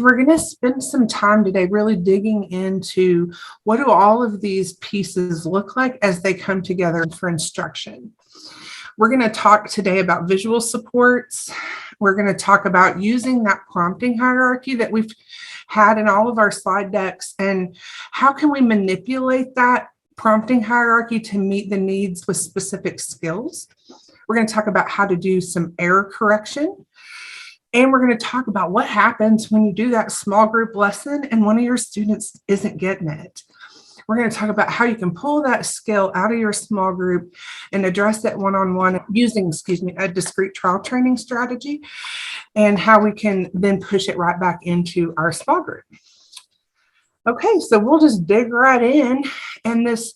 We're going to spend some time today really digging into what do all of these pieces look like as they come together for instruction. We're going to talk today about visual supports. We're going to talk about using that prompting hierarchy that we've had in all of our slide decks, and how can we manipulate that prompting hierarchy to meet the needs with specific skills. We're going to talk about how to do some error correction. And we're going to talk about what happens when you do that small group lesson and one of your students isn't getting it. We're going to talk about how you can pull that skill out of your small group and address it one-on-one using, a discrete trial training strategy, and how we can then push it right back into our small group. Okay, so we'll just dig right in. And this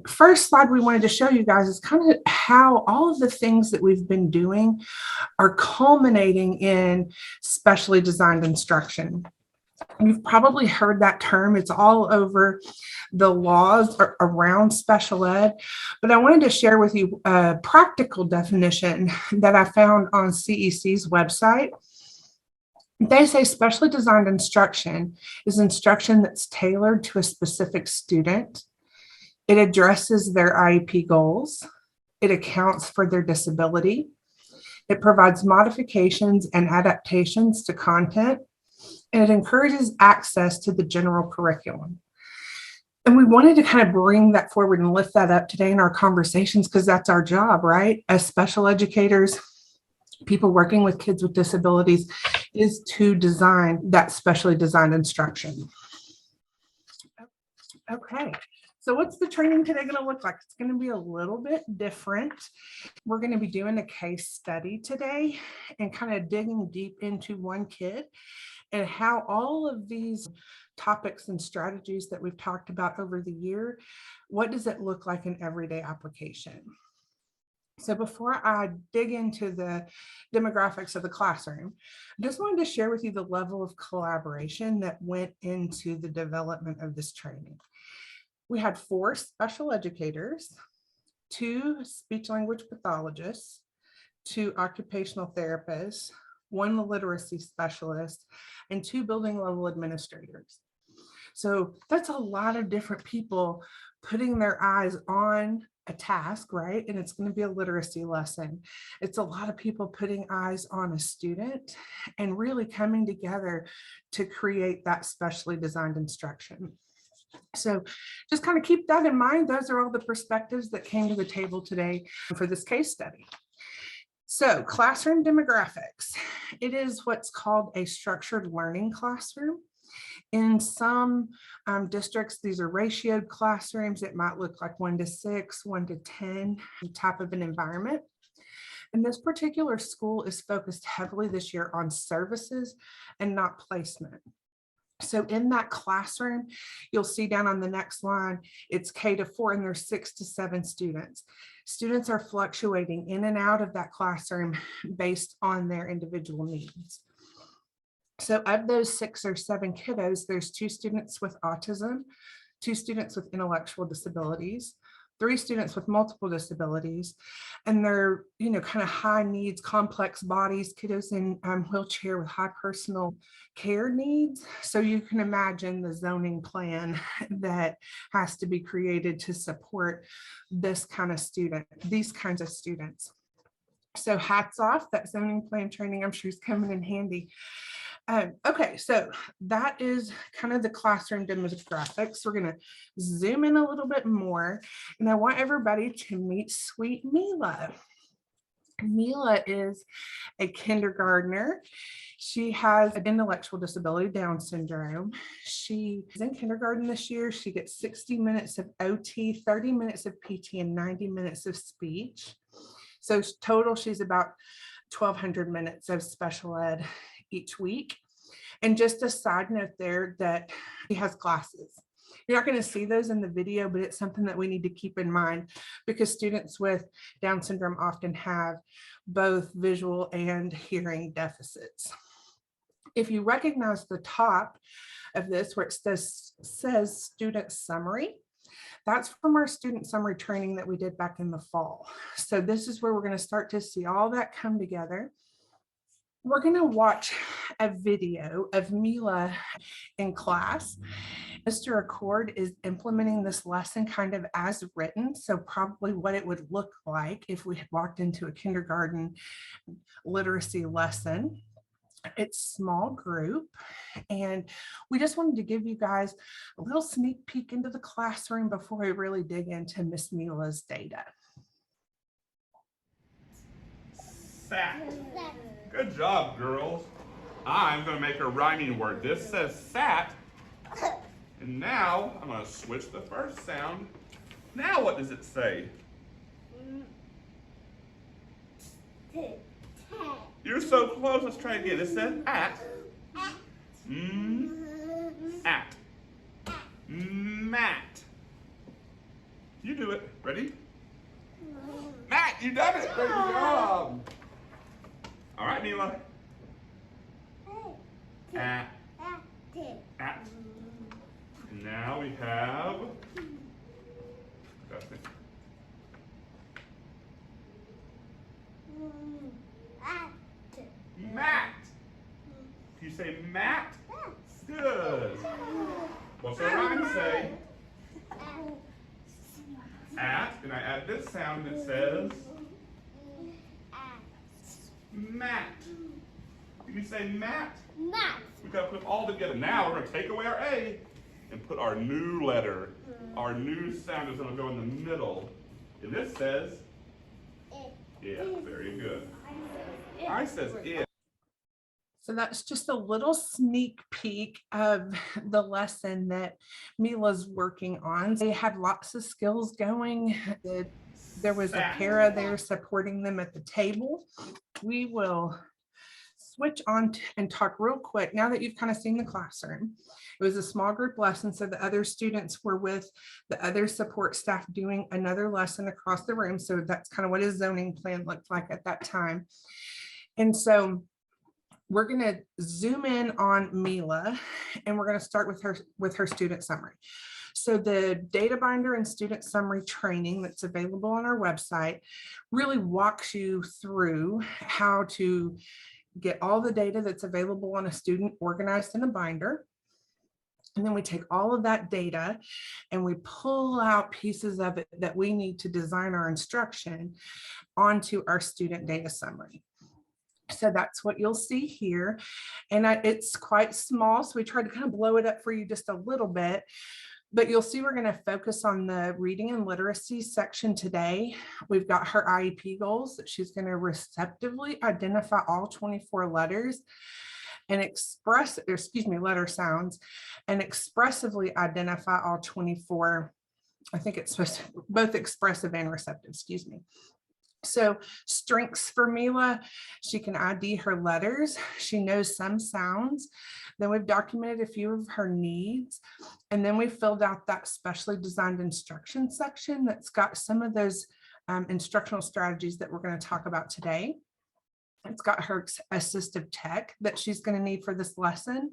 first slide we wanted to show you guys is kind of how all of the things that we've been doing are culminating in specially designed instruction. You've probably heard that term. It's all over the laws around special ed, but I wanted to share with you a practical definition that I found on CEC's website. They say specially designed instruction is instruction that's tailored to a specific student. It addresses their IEP goals. It accounts for their disability. It provides modifications and adaptations to content, and it encourages access to the general curriculum. And we wanted to kind of bring that forward and lift that up today in our conversations, because that's our job, right? As special educators, people working with kids with disabilities, is to design that specially designed instruction. Okay. So what's the training today going to look like? It's going to be a little bit different. We're going to be doing a case study today and kind of digging deep into one kid and how all of these topics and strategies that we've talked about over the year, what does it look like in everyday application? So before I dig into the demographics of the classroom, I just wanted to share with you the level of collaboration that went into the development of this training. We had 4 special educators, 2 speech language pathologists, 2 occupational therapists, 1 literacy specialist, and 2 building level administrators. So that's a lot of different people putting their eyes on a task, right? And it's going to be a literacy lesson. It's a lot of people putting eyes on a student and really coming together to create that specially designed instruction. So just kind of keep that in mind. Those are all the perspectives that came to the table today for this case study. So classroom demographics. It is what's called a structured learning classroom. In some districts, these are ratioed classrooms. It might look like 1-6, 1-10 type of an environment. And this particular school is focused heavily this year on services and not placement. So in that classroom, you'll see down on the next line, it's K-4 and there's 6 to 7 students. Students are fluctuating in and out of that classroom based on their individual needs. So of those 6 or 7 kiddos, there's 2 students with autism, 2 students with intellectual disabilities, 3 students with multiple disabilities, and they're, kind of high needs, complex bodies, kiddos in wheelchair with high personal care needs. So you can imagine the zoning plan that has to be created to support this kind of student, these kinds of students. So hats off, that zoning plan training, I'm sure is coming in handy. Okay, so that is kind of the classroom demographics. We're going to zoom in a little bit more, and I want everybody to meet sweet Mila. Mila is a kindergartner. She has an intellectual disability, Down syndrome. She is in kindergarten this year. She gets 60 minutes of OT, 30 minutes of PT, and 90 minutes of speech. So total, she's about 1,200 minutes of special ed each week. And just a side note there that she has glasses. You're not going to see those in the video, but it's something that we need to keep in mind because students with Down syndrome often have both visual and hearing deficits. If you recognize the top of this where it says student summary, that's from our student summary training that we did back in the fall. So this is where we're going to start to see all that come together. We're going to watch a video of Mila in class. Mr. Accord is implementing this lesson kind of as written, so probably what it would look like if we had walked into a kindergarten literacy lesson. It's small group, and we just wanted to give you guys a little sneak peek into the classroom before we really dig into Miss Mila's data. Sat. Good job, girls. I'm going to make a rhyming word. This says sat. And now I'm going to switch the first sound. Now what does it say? You're so close. Let's try again. It says at. At. Mat. You do it. Ready? Matt, you done it. Great job. All right, Mila. At. At. And now we have. Matt. Can you say Matt? Good. What's our rhyme say? At, and I add this sound that says Matt. Can you say Matt? Matt. We got to put all together. Now we're going to take away our A and put our new letter. Our new sound is going to go in the middle. And this says yeah, very good. I says it. So that's just a little sneak peek of the lesson that Mila's working on. They had lots of skills going. There was a para there supporting them at the table. We will switch on and talk real quick. Now that you've kind of seen the classroom, it was a small group lesson, so the other students were with the other support staff doing another lesson across the room. So that's kind of what his zoning plan looked like at that time. And so we're going to zoom in on Mila, and we're going to start with her student summary. So the data binder and student summary training that's available on our website really walks you through how to get all the data that's available on a student organized in a binder. And then we take all of that data and we pull out pieces of it that we need to design our instruction onto our student data summary. So that's what you'll see here. And it's quite small, so we tried to kind of blow it up for you just a little bit. But you'll see we're going to focus on the reading and literacy section today. We've got her IEP goals that she's going to receptively identify all 24 letters and letter sounds, and expressively identify all 24. I think it's supposed to both expressive and receptive, So strengths for Mila: she can ID her letters. She knows some sounds. Then we've documented a few of her needs. And then we filled out that specially designed instruction section that's got some of those instructional strategies that we're going to talk about today. It's got her assistive tech that she's going to need for this lesson.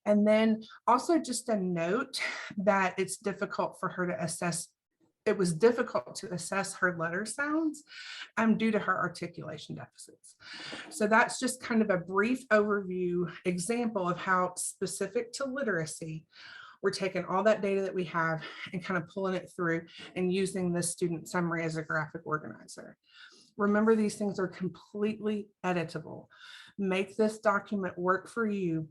And then also just a note that it's difficult for her to assess. It was difficult to assess her letter sounds due to her articulation deficits. So that's just kind of a brief overview example of how specific to literacy, we're taking all that data that we have and kind of pulling it through and using this student summary as a graphic organizer. Remember, these things are completely editable. Make this document work for you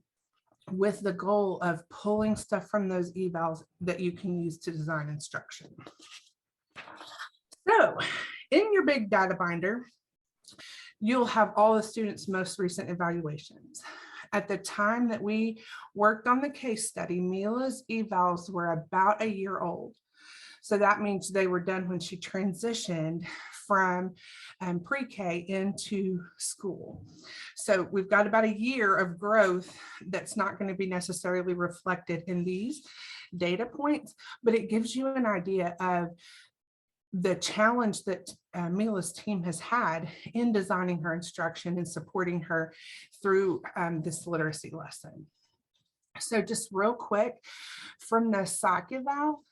with the goal of pulling stuff from those evals that you can use to design instruction. So in your big data binder, you'll have all the students' most recent evaluations. At the time that we worked on the case study, Mila's evals were about a year old. So that means they were done when she transitioned from pre-K into school. So we've got about a year of growth that's not going to be necessarily reflected in these data points, but it gives you an idea of the challenge that Mila's team has had in designing her instruction and supporting her through this literacy lesson. So just real quick, from the psych eval,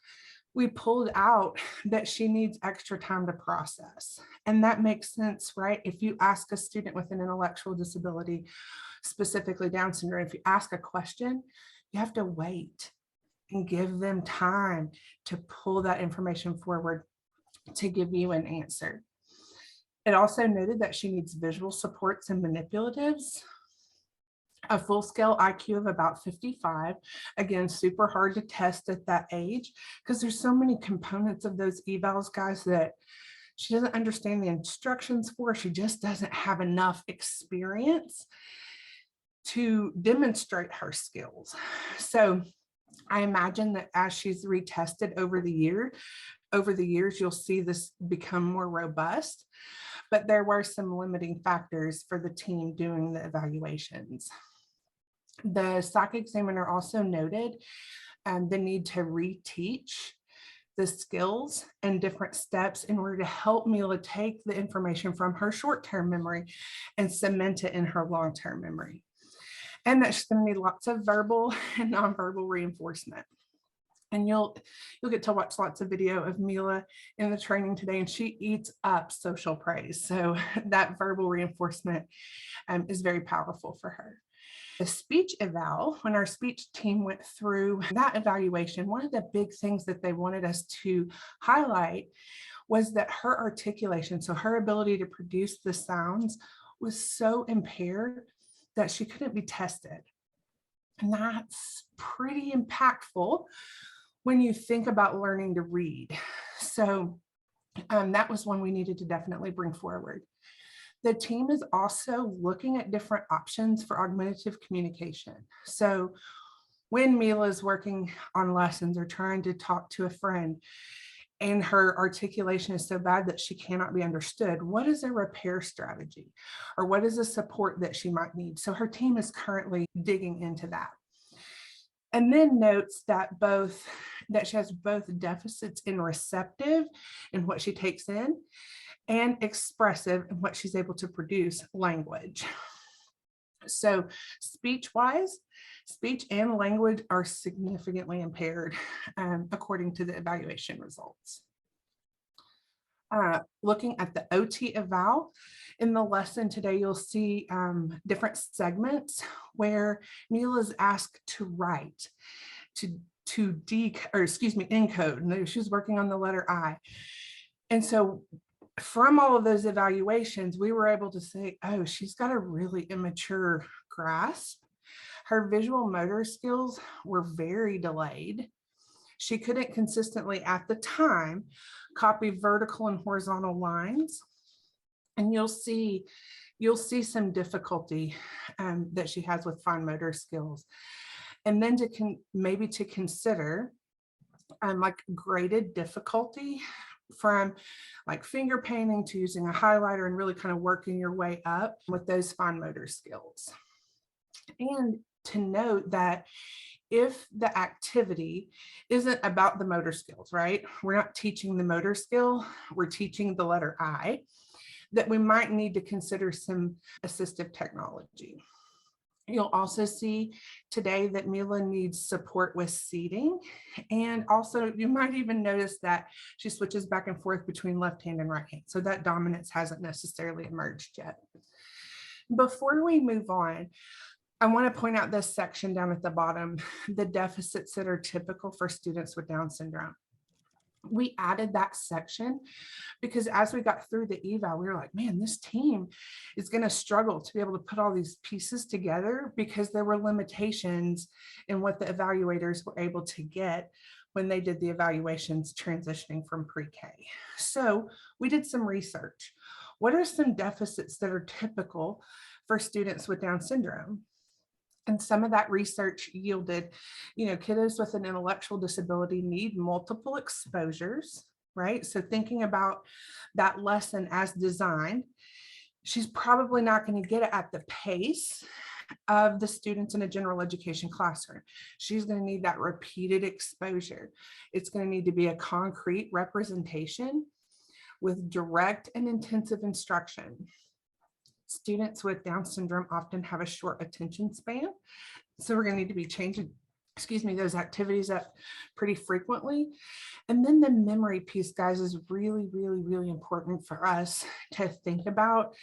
we pulled out that she needs extra time to process. And that makes sense, right? If you ask a student with an intellectual disability, specifically Down syndrome, if you ask a question, you have to wait and give them time to pull that information forward to give you an answer. It also noted that she needs visual supports and manipulatives, a full scale IQ of about 55. Again, super hard to test at that age because there's so many components of those evals, guys, that she doesn't understand the instructions for. She just doesn't have enough experience to demonstrate her skills. So I imagine that as she's retested over the years, you'll see this become more robust. But there were some limiting factors for the team doing the evaluations. The SOC examiner also noted the need to reteach the skills and different steps in order to help Mila take the information from her short-term memory and cement it in her long-term memory. And that she's going to need lots of verbal and nonverbal reinforcement. And you'll get to watch lots of video of Mila in the training today, and she eats up social praise. So that verbal reinforcement is very powerful for her. The speech eval, when our speech team went through that evaluation, one of the big things that they wanted us to highlight was that her articulation, so her ability to produce the sounds, was so impaired that she couldn't be tested. And that's pretty impactful when you think about learning to read. So that was one we needed to definitely bring forward. The team is also looking at different options for augmentative communication. So when Mila is working on lessons or trying to talk to a friend and her articulation is so bad that she cannot be understood, what is a repair strategy? Or what is a support that she might need? So her team is currently digging into that. And then notes that she has both deficits in receptive in what she takes in and expressive in what she's able to produce language. So speech-wise, speech and language are significantly impaired according to the evaluation results. Looking at the OT eval, in the lesson today, you'll see different segments where Mila is asked to write, to encode. She was working on the letter I. And so from all of those evaluations, we were able to say, oh, she's got a really immature grasp. Her visual motor skills were very delayed. She couldn't consistently at the time copy vertical and horizontal lines. And you'll see some difficulty that she has with fine motor skills. And then maybe to consider like graded difficulty from like finger painting to using a highlighter and really kind of working your way up with those fine motor skills. And to note that if the activity isn't about the motor skills, right? We're not teaching the motor skill, we're teaching the letter I, that we might need to consider some assistive technology. You'll also see today that Mila needs support with seating. And also you might even notice that she switches back and forth between left hand and right hand. So that dominance hasn't necessarily emerged yet. Before we move on, I want to point out this section down at the bottom, the deficits that are typical for students with Down syndrome. We added that section because as we got through the eval, we were like, man, this team is going to struggle to be able to put all these pieces together because there were limitations in what the evaluators were able to get when they did the evaluations transitioning from pre-K. So we did some research. What are some deficits that are typical for students with Down syndrome? And some of that research yielded, kiddos with an intellectual disability need multiple exposures, right? So thinking about that lesson as designed, she's probably not going to get it at the pace of the students in a general education classroom. She's going to need that repeated exposure. It's going to need to be a concrete representation with direct and intensive instruction. Students with Down syndrome often have a short attention span. So we're going to need to be changing those activities up pretty frequently. And then the memory piece, guys, is really, really, really important for us to think about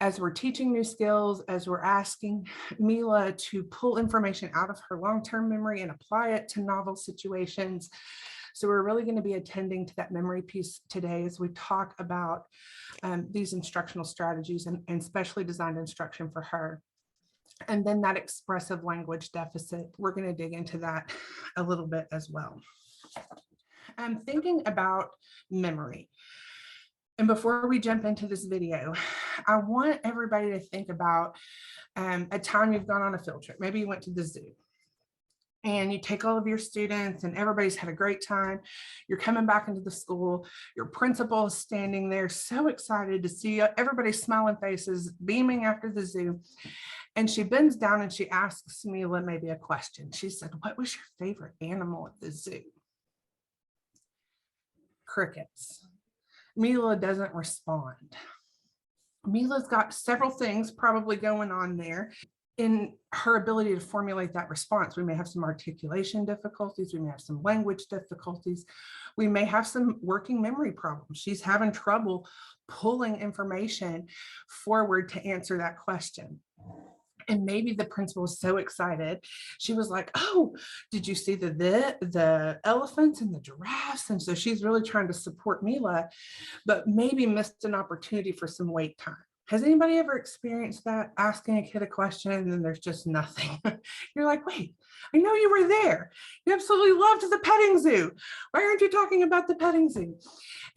as we're teaching new skills, as we're asking Mila to pull information out of her long-term memory and apply it to novel situations. So we're really going to be attending to that memory piece today as we talk about these instructional strategies and specially designed instruction for her. And then that expressive language deficit, we're going to dig into that a little bit as well. I'm thinking about memory. And before we jump into this video, I want everybody to think about a time you've gone on a field trip. Maybe you went to the zoo and you take all of your students and everybody's had a great time. You're coming back into the school. Your principal is standing there so excited to see everybody's smiling faces, beaming after the zoo. And she bends down and she asks Mila maybe a question. She said, "What was your favorite animal at the zoo?" Crickets. Mila doesn't respond. Mila's got several things probably going on there in her ability to formulate that response. We may have some articulation difficulties. We may have some language difficulties. We may have some working memory problems. She's having trouble pulling information forward to answer that question. And maybe the principal was so excited. She was like, "Oh, did you see the elephants and the giraffes?" And so she's really trying to support Mila, but maybe missed an opportunity for some wait time. Has anybody ever experienced that? Asking a kid a question and then there's just nothing. You're like, "Wait, I know you were there. You absolutely loved the petting zoo. Why aren't you talking about the petting zoo?"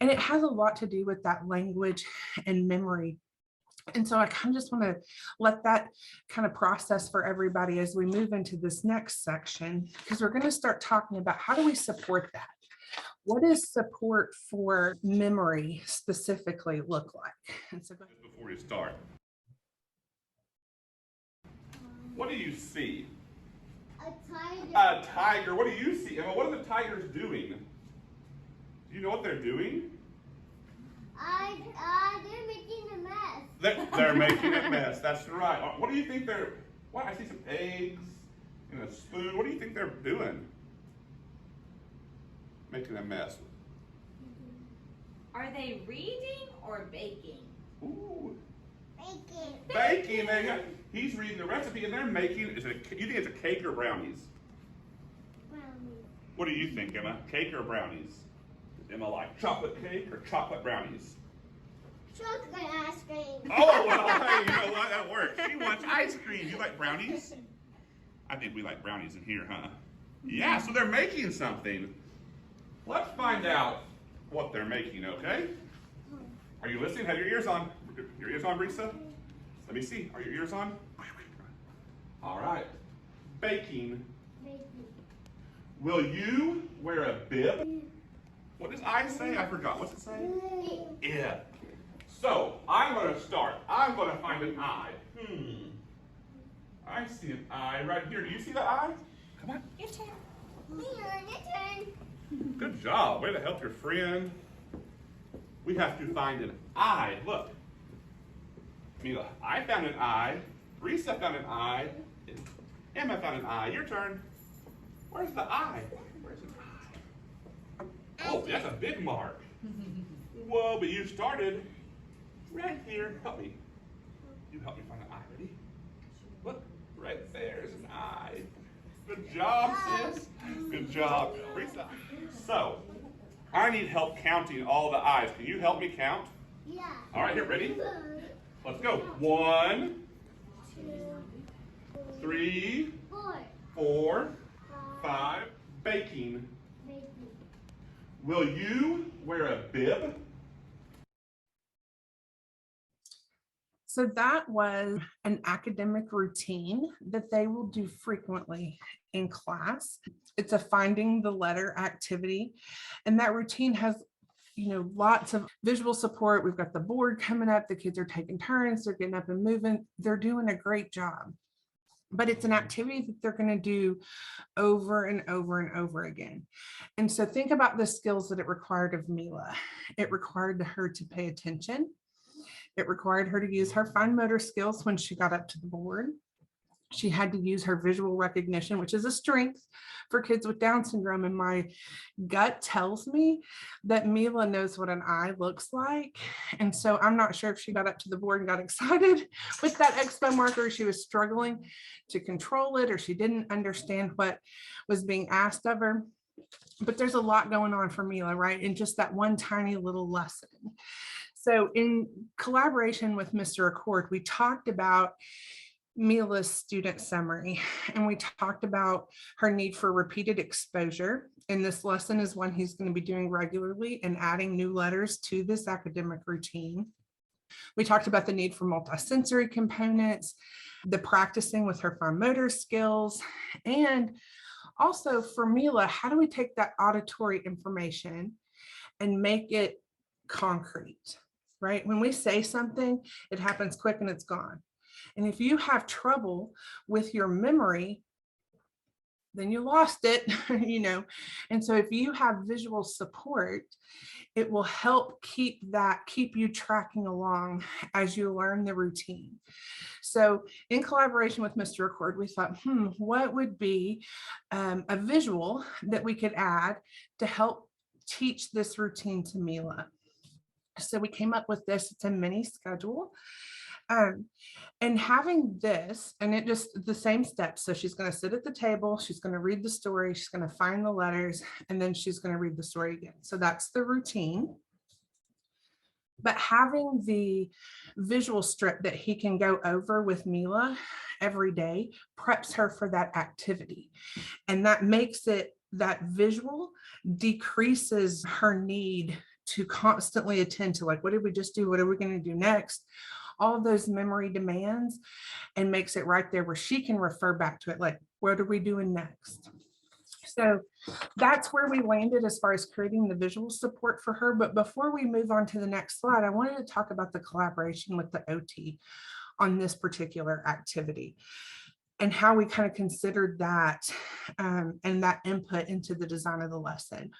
And it has a lot to do with that language and memory. And so I kind of just want to let that kind of process for everybody as we move into this next section, because we're going to start talking about how do we support that? What does support for memory specifically look like? And so Before you start, what do you see? A tiger. A tiger. What do you see, Emma? What are the tigers doing? Do you know what they're doing? They're making a mess. They're making a mess. That's right. What do you think they're? What? I see some eggs and a spoon. What do you think they're doing? Making a mess. Are they reading or baking? Ooh. Baking. Baking. There you go. He's reading the recipe, and they're making. You think it's a cake or brownies? Brownies. What do you think, Emma? Cake or brownies? Does Emma like chocolate cake or chocolate brownies? Chocolate ice cream. Oh, well, hey, you know what? That works. She wants ice cream. You like brownies? I think we like brownies in here, huh? Yeah, so they're making something. Let's find out what they're making, okay? Are you listening? Have your ears on. Your ears on, Risa? Let me see. Are your ears on? All right. Baking. Baking. Will you wear a bib? What does I say? I forgot. What's it say? Yeah. So, I'm going to start. I'm going to find an eye. I see an eye right here. Do you see the eye? Come on. Your turn. Mila, your turn. Good job. Way to help your friend. We have to find an eye. Look. Mila, I found an eye. Risa found an eye. Emma found an eye. Your turn. Where's the eye? Where's an eye? Oh, that's a big mark. Whoa, but you started right here. Help me. You help me find an eye. Ready? Look, right there's an eye. Good job, sis. Good job, Risa. So, I need help counting all the eyes. Can you help me count? Yeah. All right, here, ready? Let's go. 1, 2, 3, 4, 4, 5. Baking. baking. Will you wear a bib? So that was an academic routine that they will do frequently in class. It's a finding the letter activity. And that routine has, lots of visual support. We've got the board coming up. The kids are taking turns. They're getting up and moving. They're doing a great job. But it's an activity that they're going to do over and over and over again. And so think about the skills that it required of Mila. It required her to pay attention. It required her to use her fine motor skills when she got up to the board. She had to use her visual recognition, which is a strength for kids with Down syndrome. And my gut tells me that Mila knows what an eye looks like. And so I'm not sure if she got up to the board and got excited with that expo marker, or she was struggling to control it, or she didn't understand what was being asked of her. But there's a lot going on for Mila, right? In just that one tiny little lesson. So in collaboration with Mr. Accord, we talked about Mila's student summary, and we talked about her need for repeated exposure. And this lesson is one he's going to be doing regularly and adding new letters to this academic routine. We talked about the need for multisensory components, the practicing with her fine motor skills, and also for Mila, how do we take that auditory information and make it concrete, right? When we say something, it happens quick and it's gone. And if you have trouble with your memory, then you lost it, you know. And so if you have visual support, it will help keep you tracking along as you learn the routine. So in collaboration with Mr. Accord, we thought, what would be a visual that we could add to help teach this routine to Mila? So we came up with this. It's a mini schedule. And having this, and it just the same steps. So she's going to sit at the table, she's going to read the story, she's going to find the letters, and then she's going to read the story again. So that's the routine. But having the visual strip that he can go over with Mila every day preps her for that activity. And that makes it, that visual decreases her need to constantly attend to, like, what did we just do? What are we going to do next? All of those memory demands, and makes it right there where she can refer back to it, like, what are we doing next? So that's where we landed as far as creating the visual support for her. But before we move on to the next slide, I wanted to talk about the collaboration with the OT on this particular activity and how we kind of considered that and that input into the design of the lesson.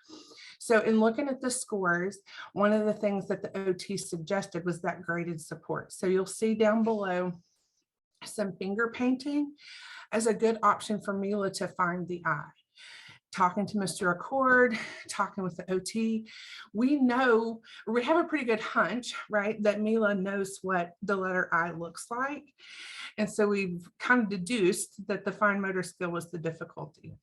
So in looking at the scores, one of the things that the OT suggested was that graded support. So you'll see down below some finger painting as a good option for Mila to find the eye. Talking to Mr. Accord, talking with the OT, we know, we have a pretty good hunch, right, that Mila knows what the letter I looks like. And so we've kind of deduced that the fine motor skill was the difficulty.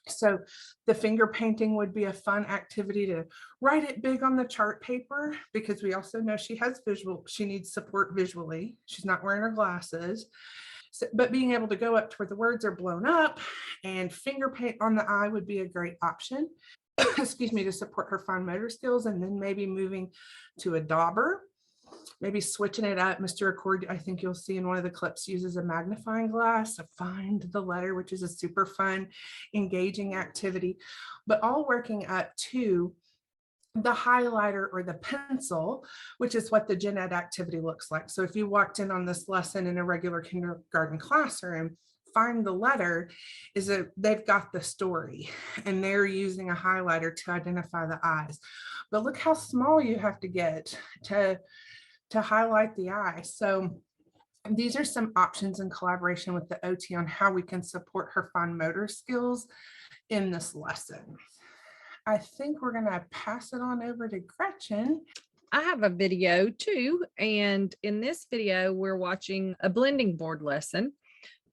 So the finger painting would be a fun activity to write it big on the chart paper, because we also know she needs support visually. She's not wearing her glasses. So, but being able to go up to where the words are blown up and finger paint on the eye would be a great option, excuse me, to support her fine motor skills. And then maybe moving to a dauber, maybe switching it up. Mr. Accord, I think you'll see in one of the clips, uses a magnifying glass to find the letter, which is a super fun, engaging activity, but all working up to the highlighter or the pencil, which is what the gen ed activity looks like. So if you walked in on this lesson in a regular kindergarten classroom, find the letter they've got the story and they're using a highlighter to identify the eyes. But look how small you have to get to highlight the eye. So these are some options in collaboration with the OT on how we can support her fine motor skills in this lesson. I think we're going to pass it on over to Gretchen. I have a video too, and in this video, we're watching a blending board lesson.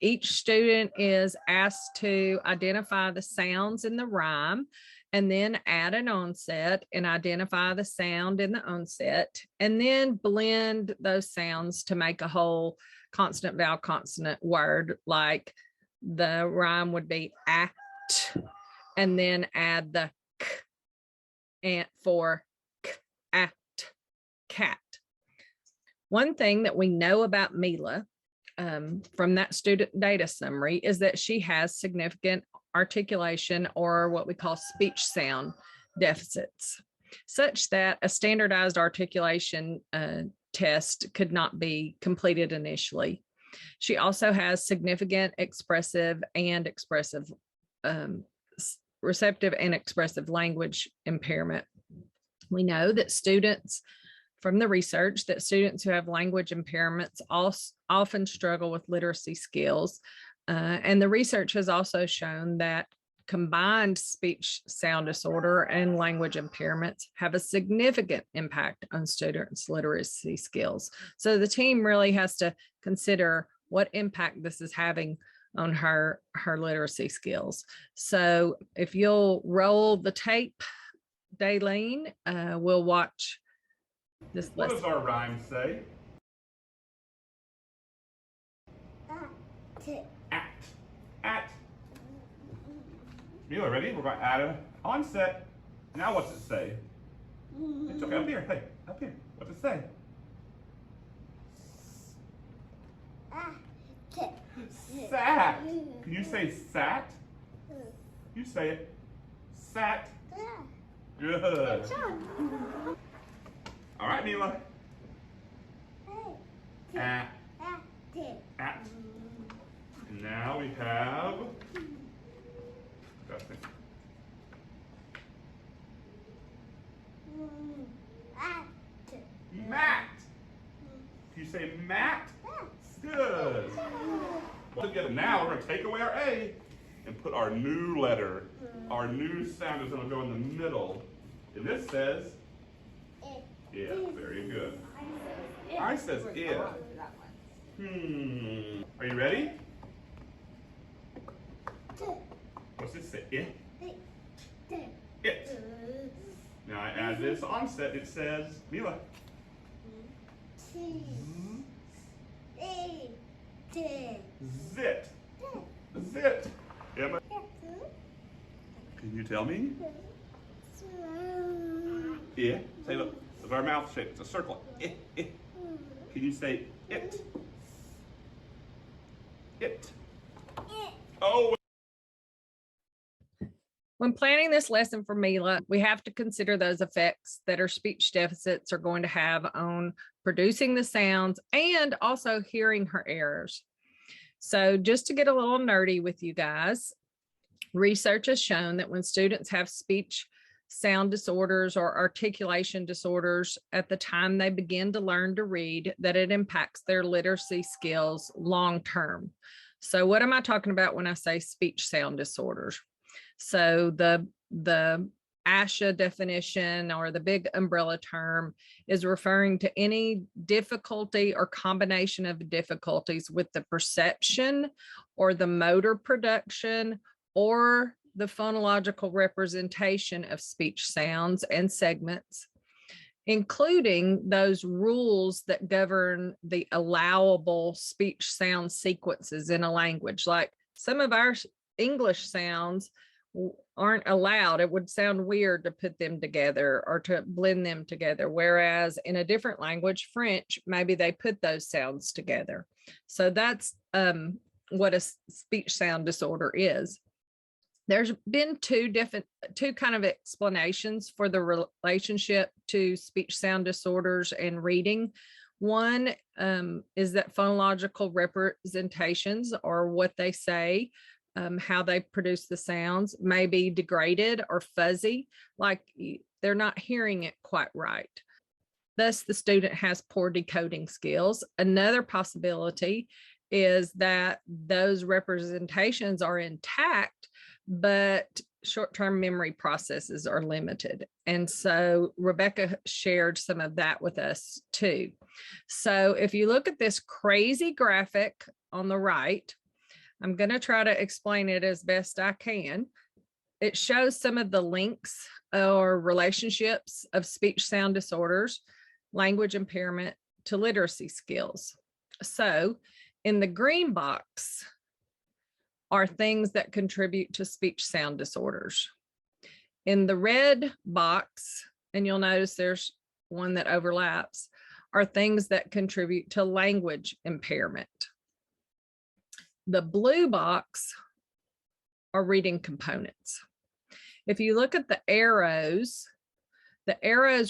Each student is asked to identify the sounds in the rhyme and then add an onset and identify the sound in the onset, and then blend those sounds to make a whole consonant vowel consonant word. Like the rhyme would be act, and then add the k and for k, act, cat. One thing that we know about Mila from that student data summary is that she has significant articulation, or what we call speech sound deficits, such that a standardized articulation test could not be completed initially. She also has significant receptive and expressive language impairment. We know that students, from the research, that students who have language impairments often struggle with literacy skills. And the research has also shown that combined speech sound disorder and language impairments have a significant impact on students' literacy skills. So the team really has to consider what impact this is having on her literacy skills. So if you'll roll the tape, Daylene, we'll watch this What lesson. does our rhyme say? Act. At. Mila, ready? We're going to add an onset. Now what's it say? It's okay, up here. Hey, up here. What's it say? Sat. Can you say sat? You say it. Sat. Good. All right, Mila. At. At. And now we have. Matt. Can you say Matt? Good. Together now, we're going to take away our A and put our new letter. Our new sound is going to go in the middle. And this says, yeah, very good. I says it. Are you ready? What's this say? It. It. Now I add this onset. It says, Mila. Zit. Zit. Emma. Can you tell me? Yeah. Say, look, of our mouth shape. It's a circle. Can you say it? It. Oh. When planning this lesson for Mila, we have to consider those effects that her speech deficits are going to have on producing the sounds and also hearing her errors. So just to get a little nerdy with you guys, research has shown that when students have speech sound disorders or articulation disorders at the time they begin to learn to read, that it impacts their literacy skills long term. So what am I talking about when I say speech sound disorders? So the ASHA definition, or the big umbrella term, is referring to any difficulty or combination of difficulties with the perception or the motor production or the phonological representation of speech sounds and segments, including those rules that govern the allowable speech sound sequences in a language. Like some of our English sounds aren't allowed. It would sound weird to put them together or to blend them together. Whereas in a different language, French, maybe they put those sounds together. So that's what a speech sound disorder is. There's been two kind of explanations for the relationship to speech sound disorders and reading. One is that phonological representations, or what they say, how they produce the sounds, may be degraded or fuzzy, like they're not hearing it quite right. Thus, the student has poor decoding skills. Another possibility is that those representations are intact, but short-term memory processes are limited. And so Rebecca shared some of that with us too. So if you look at this crazy graphic on the right, I'm going to try to explain it as best I can. It shows some of the links or relationships of speech sound disorders, language impairment to literacy skills. So in the green box are things that contribute to speech sound disorders. In the red box, and you'll notice there's one that overlaps, are things that contribute to language impairment. The blue box are reading components. If you look at the arrows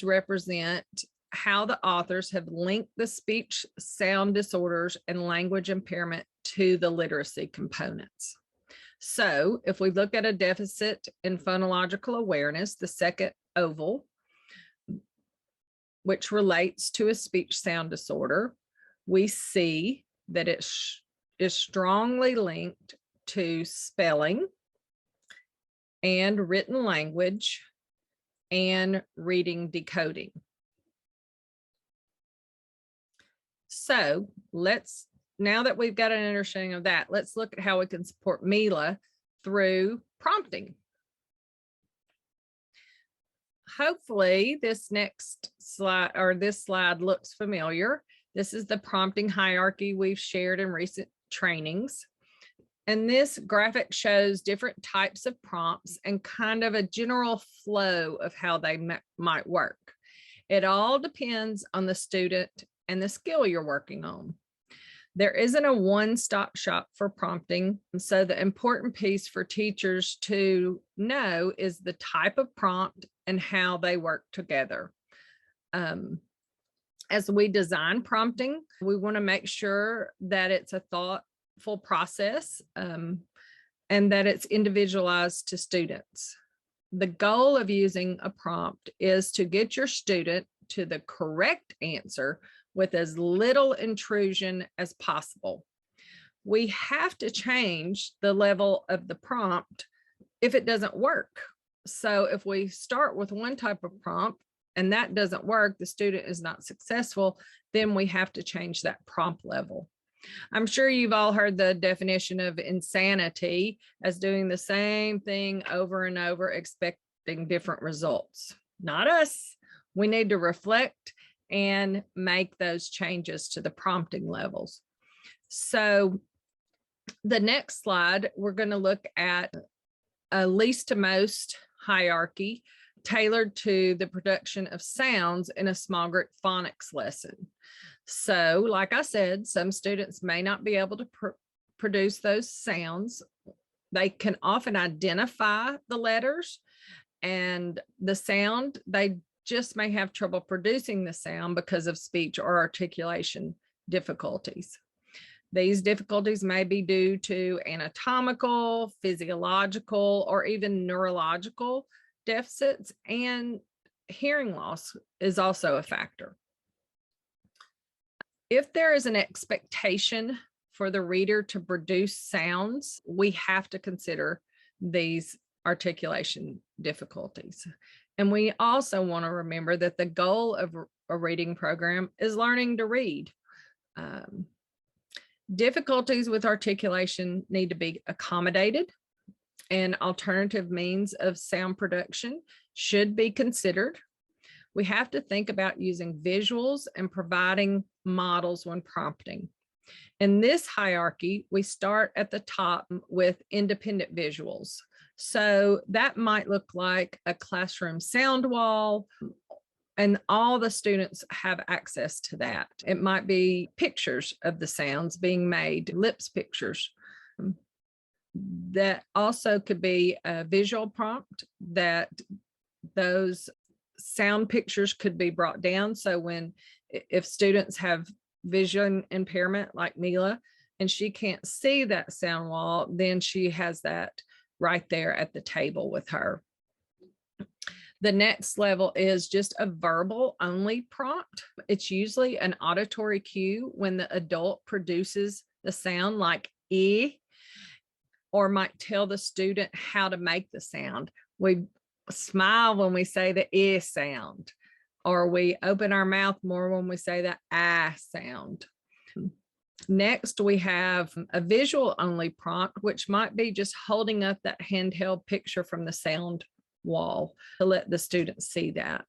represent how the authors have linked the speech sound disorders and language impairment to the literacy components. So if we look at a deficit in phonological awareness, the second oval, which relates to a speech sound disorder, we see that it is strongly linked to spelling and written language and reading decoding. So now that we've got an understanding of that, let's look at how we can support Mila through prompting. Hopefully this next slide, or this slide, looks familiar. This is the prompting hierarchy we've shared in recent trainings. And this graphic shows different types of prompts and kind of a general flow of how they might work. It all depends on the student and the skill you're working on. There isn't a one-stop shop for prompting. So the important piece for teachers to know is the type of prompt and how they work together. As we design prompting, we want to make sure that it's a thoughtful process and that it's individualized to students. The goal of using a prompt is to get your student to the correct answer with as little intrusion as possible. We have to change the level of the prompt if it doesn't work. So if we start with one type of prompt and that doesn't work, the student is not successful, then we have to change that prompt level. I'm sure you've all heard the definition of insanity as doing the same thing over and over, expecting different results. Not us. We need to reflect and make those changes to the prompting levels. So the next slide, we're going to look at a least to most hierarchy tailored to the production of sounds in a small group phonics lesson. So like I said, some students may not be able to produce those sounds. They can often identify the letters and the sound. They just may have trouble producing the sound because of speech or articulation difficulties. These difficulties may be due to anatomical, physiological, or even neurological deficits, and hearing loss is also a factor. If there is an expectation for the reader to produce sounds, we have to consider these articulation difficulties. And we also want to remember that the goal of a reading program is learning to read. Difficulties with articulation need to be accommodated, and alternative means of sound production should be considered. We have to think about using visuals and providing models when prompting. In this hierarchy, we start at the top with independent visuals. So that might look like a classroom sound wall, and all the students have access to that. It might be pictures of the sounds being made, lips pictures. That also could be a visual prompt that those sound pictures could be brought down. So if students have vision impairment like Mila, and she can't see that sound wall, then she has that right there at the table with her. The next level is just a verbal only prompt. It's usually an auditory cue when the adult produces the sound like E, or might tell the student how to make the sound. We smile when we say the E sound, or we open our mouth more when we say the I sound. Next, we have a visual only prompt, which might be just holding up that handheld picture from the sound wall to let the student see that.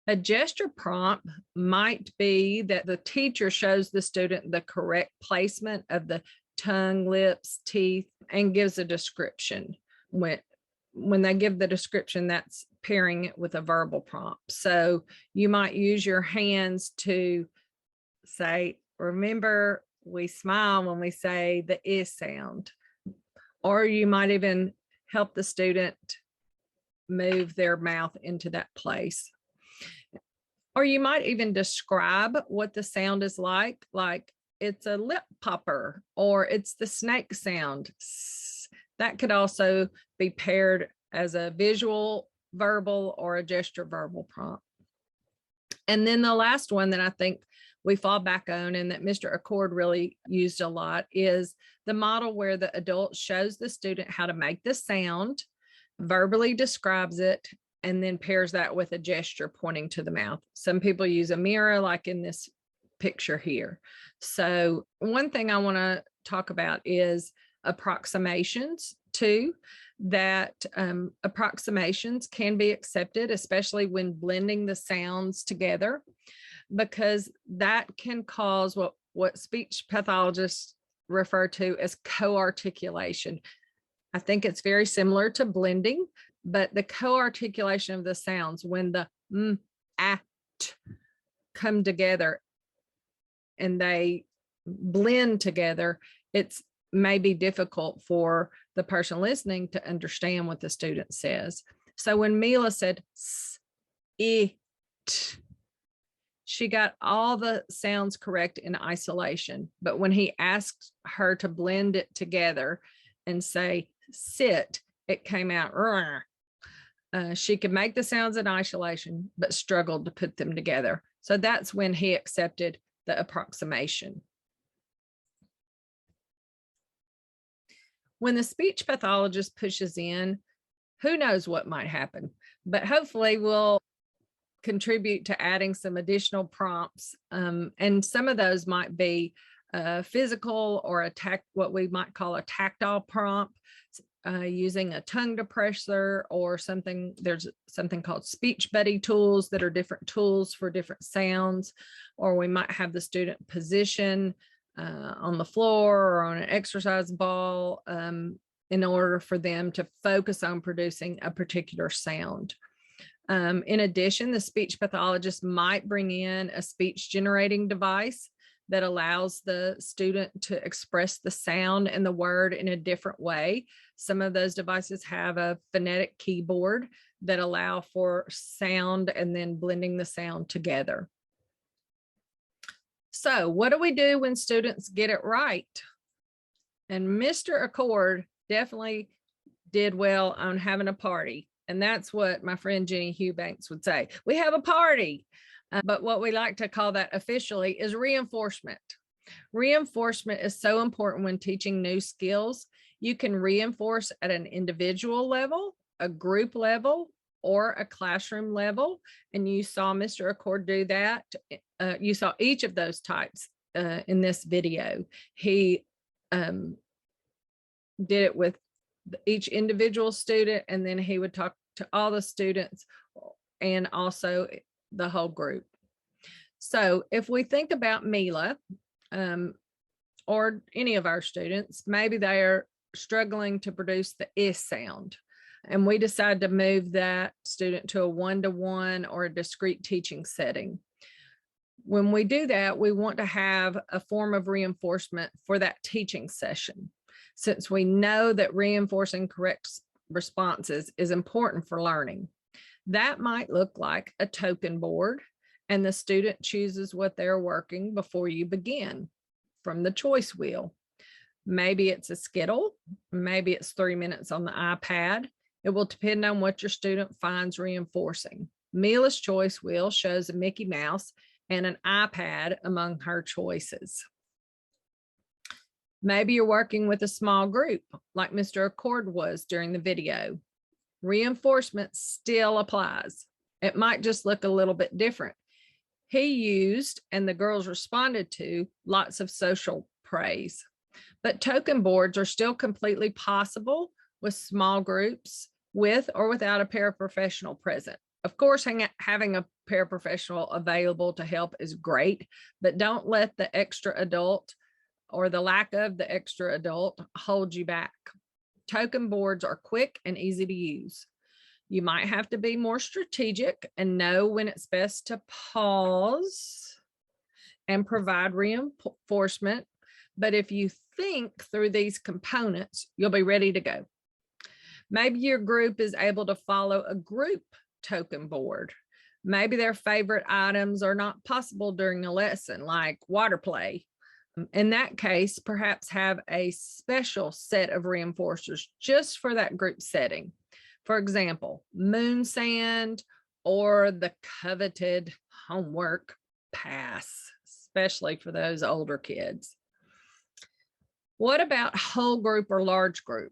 A gesture prompt might be that the teacher shows the student the correct placement of the tongue, lips, teeth, and gives a description. When they give the description, that's pairing it with a verbal prompt. So you might use your hands to say, remember, we smile when we say the I sound. Or you might even help the student move their mouth into that place. Or you might even describe what the sound is like it's a lip popper, or it's the snake sound. That could also be paired as a visual verbal or a gesture verbal prompt. And then the last one that I think we fall back on and that Mr. Accord really used a lot is the model where the adult shows the student how to make the sound, verbally describes it, and then pairs that with a gesture pointing to the mouth. Some people use a mirror like in this picture here. So one thing I want to talk about is approximations too, that approximations can be accepted, especially when blending the sounds together, because that can cause what speech pathologists refer to as co-articulation. I think it's very similar to blending, but the co-articulation of the sounds when the t come together and they blend together, it's maybe difficult for the person listening to understand what the student says. So when Mila said it, she got all the sounds correct in isolation, but when he asked her to blend it together and say sit, it came out. She could make the sounds in isolation, but struggled to put them together. So that's when he accepted the approximation. When the speech pathologist pushes in, who knows what might happen, but hopefully we'll contribute to adding some additional prompts. And some of those might be physical or what we might call a tactile prompt, using a tongue depressor or something. There's something called speech buddy tools that are different tools for different sounds, or we might have the student position on the floor or on an exercise ball in order for them to focus on producing a particular sound. In addition, the speech pathologist might bring in a speech generating device that allows the student to express the sound and the word in a different way. Some of those devices have a phonetic keyboard that allow for sound and then blending the sound together. So what do we do when students get it right? And Mr. Accord definitely did well on having a party. And that's what my friend Jenny Hughbanks would say. We have a party. But what we like to call that officially is reinforcement. Reinforcement is so important when teaching new skills. You can reinforce at an individual level, a group level, or a classroom level. And you saw Mr. Accord do that. You saw each of those types in this video. He did it with each individual student, and then he would talk to all the students and also the whole group. So if we think about Mila or any of our students, maybe they are struggling to produce the I sound, and we decide to move that student to a one-to-one or a discrete teaching setting. When we do that, we want to have a form of reinforcement for that teaching session, since we know that reinforcing correct responses is important for learning. That might look like a token board, and the student chooses what they're working before you begin from the choice wheel. Maybe it's a Skittle, maybe it's 3 minutes on the iPad. It will depend on what your student finds reinforcing. Mila's choice wheel shows a Mickey Mouse and an iPad among her choices. Maybe you're working with a small group like Mr. Accord was during the video. Reinforcement still applies. It might just look a little bit different. He used, and the girls responded to, lots of social praise. But token boards are still completely possible with small groups, with or without a paraprofessional present. Of course, having a paraprofessional available to help is great, but don't let the extra adult or the lack of the extra adult hold you back. Token boards are quick and easy to use. You might have to be more strategic and know when it's best to pause and provide reinforcement. But if you think through these components, you'll be ready to go. Maybe your group is able to follow a group token board. Maybe their favorite items are not possible during a lesson, like water play. In that case, perhaps have a special set of reinforcers just for that group setting. For example, moon sand or the coveted homework passes. especially for those older kids. What about whole group or large group?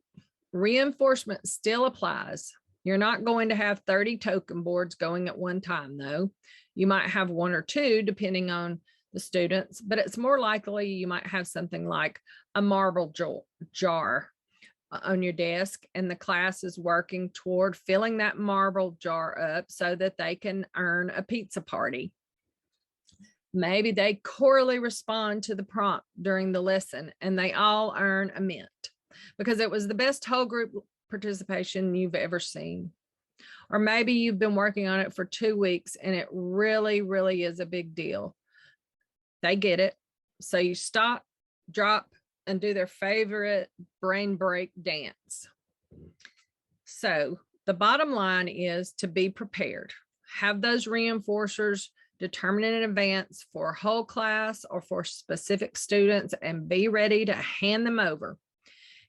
Reinforcement still applies. You're not going to have 30 token boards going at one time, though. You might have one or two, depending on the students, but it's more likely you might have something like a marble jar on your desk, and the class is working toward filling that marble jar up so that they can earn a pizza party. Maybe they chorally respond to the prompt during the lesson and they all earn a mint because it was the best whole group participation you've ever seen. Or maybe you've been working on it for 2 weeks and it really, really is a big deal. They get it. So you stop, drop, and do their favorite brain break dance. So the bottom line is to be prepared. Have those reinforcers determined in advance for whole class or for specific students and be ready to hand them over.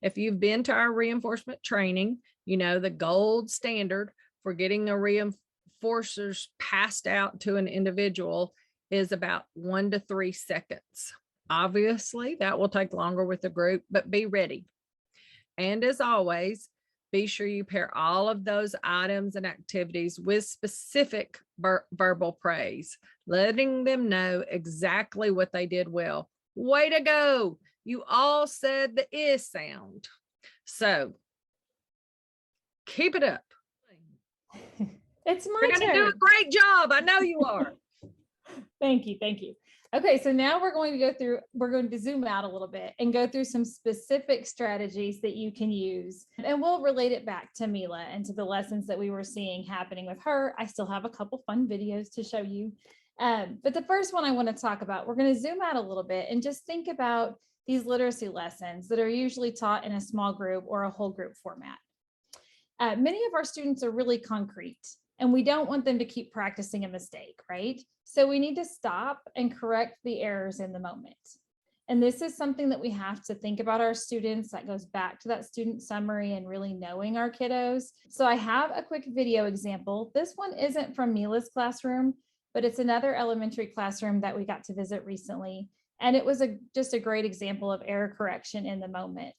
If you've been to our reinforcement training, you know the gold standard for getting a reinforcers passed out to an individual is about 1 to 3 seconds. Obviously, that will take longer with the group, but be ready. And as always, be sure you pair all of those items and activities with specific verbal praise, letting them know exactly what they did well. Way to go. You all said the is sound. So keep it up. It's my You're going to do a great job. I know you are. Thank you. Thank you. Okay, so now we're going to zoom out a little bit and go through some specific strategies that you can use. And we'll relate it back to Mila and to the lessons that we were seeing happening with her. I still have a couple fun videos to show you. But the first one I want to talk about, we're going to zoom out a little bit and just think about these literacy lessons that are usually taught in a small group or a whole group format. Many of our students are really concrete, and we don't want them to keep practicing a mistake, right? So we need to stop and correct the errors in the moment. And this is something that we have to think about our students. That goes back to that student summary and really knowing our kiddos. So I have a quick video example. This one isn't from Mila's classroom, but it's another elementary classroom that we got to visit recently. And it was just a great example of error correction in the moment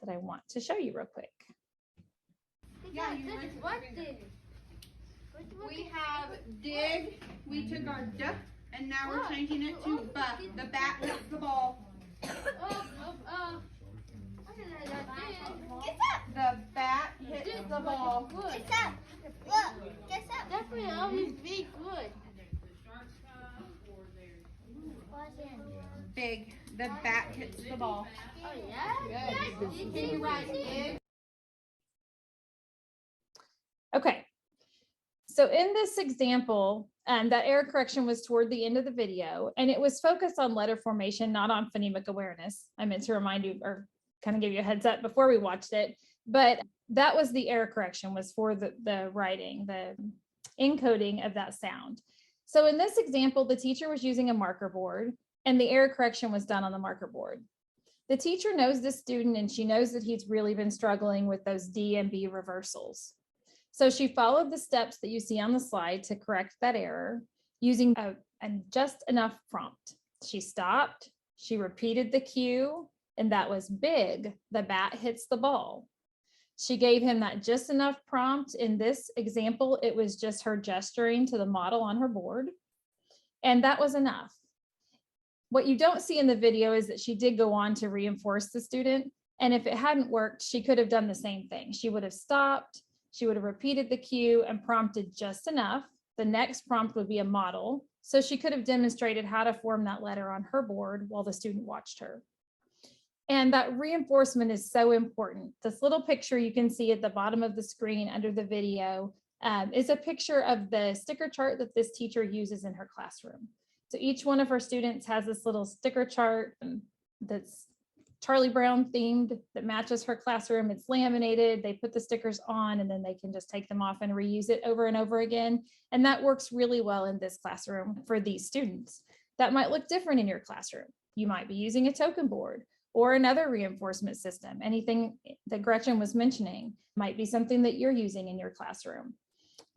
that I want to show you real quick. Yeah, what did? We have dig, we took our duck, and now we're changing it to buck. The bat hits the ball. The bat hits the ball. Get up. Look, get up. That will always be good. Big. The bat hits the ball. Oh yeah? Good. Can you write dig? Okay. So in this example, that error correction was toward the end of the video, and it was focused on letter formation, not on phonemic awareness. I meant to remind you or kind of give you a heads up before we watched it, but that was the error correction, was for the writing, the encoding of that sound. So in this example, the teacher was using a marker board and the error correction was done on the marker board. The teacher knows this student and she knows that he's really been struggling with those D and B reversals. So she followed the steps that you see on the slide to correct that error using a just enough prompt. She stopped, she repeated the cue, and that was big, the bat hits the ball. She gave him that just enough prompt. In this example, it was just her gesturing to the model on her board, and that was enough. What you don't see in the video is that she did go on to reinforce the student, and if it hadn't worked, she could have done the same thing. She would have stopped, she would have repeated the cue and prompted just enough. The next prompt would be a model. So she could have demonstrated how to form that letter on her board while the student watched her. And that reinforcement is so important. This little picture you can see at the bottom of the screen under the video is a picture of the sticker chart that this teacher uses in her classroom. So each one of her students has this little sticker chart that's Charlie Brown themed that matches her classroom. It's laminated, they put the stickers on, and then they can just take them off and reuse it over and over again. And that works really well in this classroom for these students. That might look different in your classroom. You might be using a token board or another reinforcement system. Anything that Gretchen was mentioning might be something that you're using in your classroom.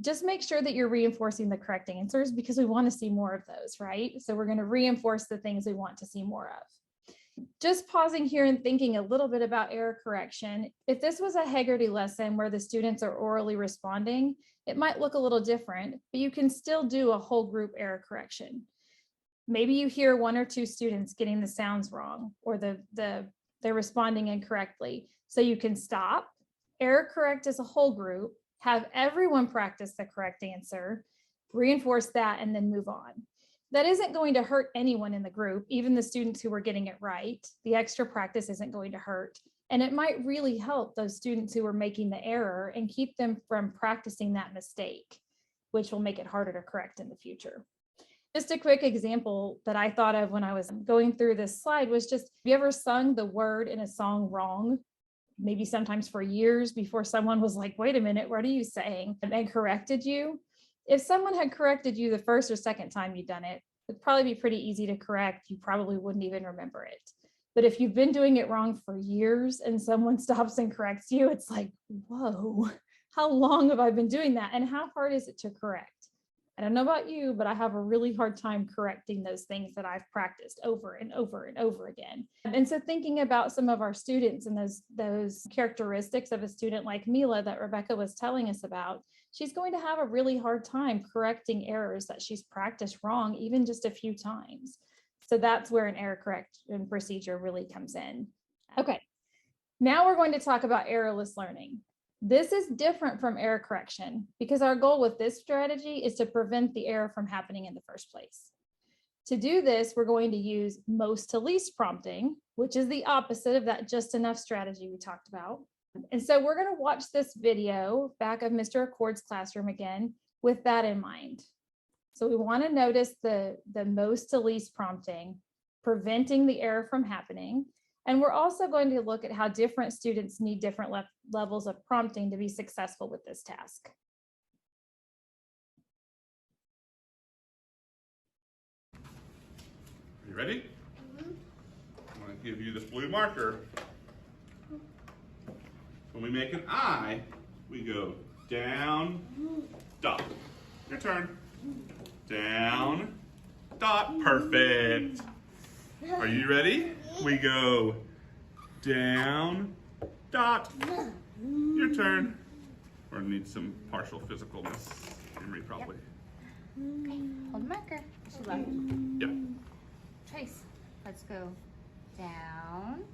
Just make sure that you're reinforcing the correct answers because we want to see more of those, right? So we're going to reinforce the things we want to see more of. Just pausing here and thinking a little bit about error correction. If this was a Haggerty lesson where the students are orally responding, it might look a little different, but you can still do a whole group error correction. Maybe you hear one or two students getting the sounds wrong or they're responding incorrectly. So you can stop, error correct as a whole group, have everyone practice the correct answer, reinforce that, and then move on. That isn't going to hurt anyone in the group, even the students who are getting it right. The extra practice isn't going to hurt. And it might really help those students who are making the error and keep them from practicing that mistake, which will make it harder to correct in the future. Just a quick example that I thought of when I was going through this slide was just, have you ever sung the word in a song wrong? Maybe sometimes for years before someone was like, wait a minute, what are you saying? And corrected you. If someone had corrected you the first or second time you'd done it, it'd probably be pretty easy to correct. You probably wouldn't even remember it. But if you've been doing it wrong for years and someone stops and corrects you, it's like, whoa, how long have I been doing that? And how hard is it to correct? I don't know about you, but I have a really hard time correcting those things that I've practiced over and over and over again. And so thinking about some of our students and those characteristics of a student like Mila that Rebecca was telling us about, she's going to have a really hard time correcting errors that she's practiced wrong, even just a few times. So that's where an error correction procedure really comes in. Okay, now we're going to talk about errorless learning. This is different from error correction because our goal with this strategy is to prevent the error from happening in the first place. To do this, we're going to use most to least prompting, which is the opposite of that just enough strategy we talked about. And so we're going to watch this video back of Mr. Accord's classroom again with that in mind. So we want to notice the most to least prompting, preventing the error from happening. And we're also going to look at how different students need different levels of prompting to be successful with this task. You ready? I'm going to give you this blue marker. When we make an I, we go down, dot. Your turn. Down, dot. Perfect. Are you ready? We go down, dot. Your turn. We're gonna need some partial physicalness. Henry, probably. Okay, hold the marker. Yeah. Trace, let's go down.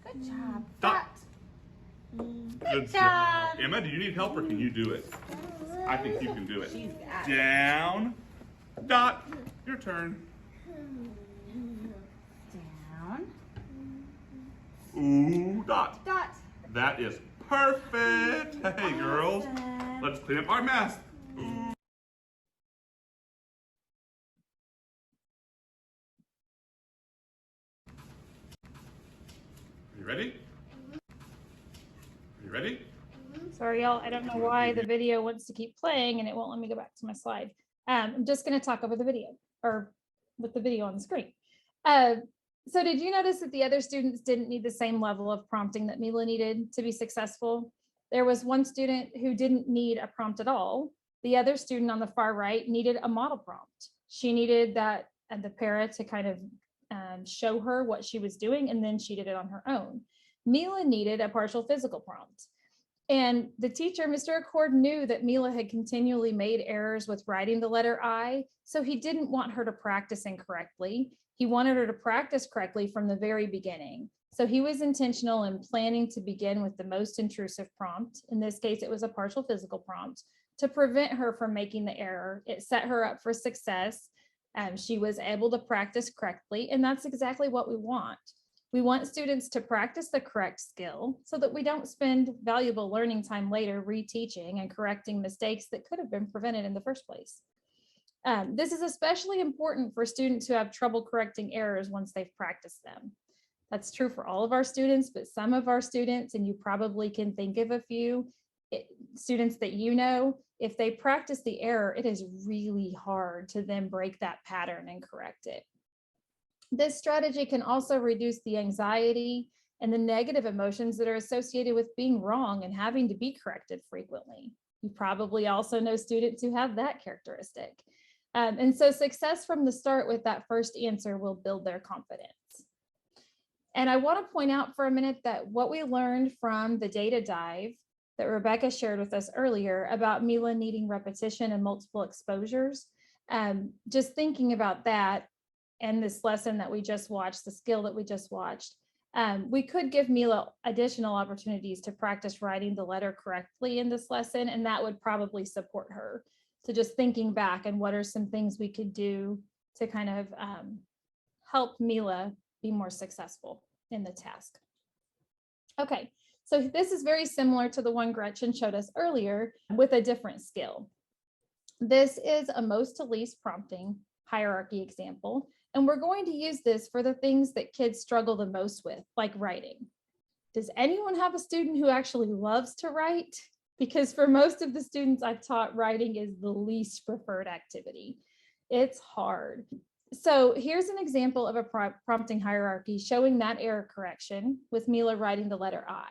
Good job. Dot. Flat. Good job. Emma, do you need help or can you do it? I think you can do it. She's got it. Down, dot. Your turn. Down. Ooh, dot. Dot. That is perfect. Hey, girls, let's clean up our mess. Ooh. You ready? Are you ready? Sorry, y'all, I don't know why the video wants to keep playing and it won't let me go back to my slide. I'm just going to talk over the video or with the video on the screen. So did you notice that the other students didn't need the same level of prompting that Mila needed to be successful? There was one student who didn't need a prompt at all. The other student on the far right needed a model prompt. She needed that the para to kind of show her what she was doing, and then she did it on her own. Mila needed a partial physical prompt. And the teacher, Mr. Accord, knew that Mila had continually made errors with writing the letter I, so he didn't want her to practice incorrectly. He wanted her to practice correctly from the very beginning. So he was intentional in planning to begin with the most intrusive prompt. In this case, it was a partial physical prompt to prevent her from making the error. It set her up for success. She was able to practice correctly, and that's exactly what we want. We want students to practice the correct skill so that we don't spend valuable learning time later reteaching and correcting mistakes that could have been prevented in the first place. This is especially important for students who have trouble correcting errors once they've practiced them. That's true for all of our students, but some of our students, and you probably can think of a few students that you know, if they practice the error, it is really hard to then break that pattern and correct it. This strategy can also reduce the anxiety and the negative emotions that are associated with being wrong and having to be corrected frequently. You probably also know students who have that characteristic. And so success from the start with that first answer will build their confidence. And I want to point out for a minute that what we learned from the data dive that Rebecca shared with us earlier about Mila needing repetition and multiple exposures, just thinking about that and this lesson that we just watched, the skill that we just watched, we could give Mila additional opportunities to practice writing the letter correctly in this lesson, and that would probably support her. So just thinking back and what are some things we could do to kind of help Mila be more successful in the task. Okay, so this is very similar to the one Gretchen showed us earlier with a different skill. This is a most to least prompting hierarchy example, and we're going to use this for the things that kids struggle the most with, like writing. Does anyone have a student who actually loves to write? Because for most of the students I've taught, writing is the least preferred activity. It's hard. So here's an example of a prompting hierarchy showing that error correction with Mila writing the letter I.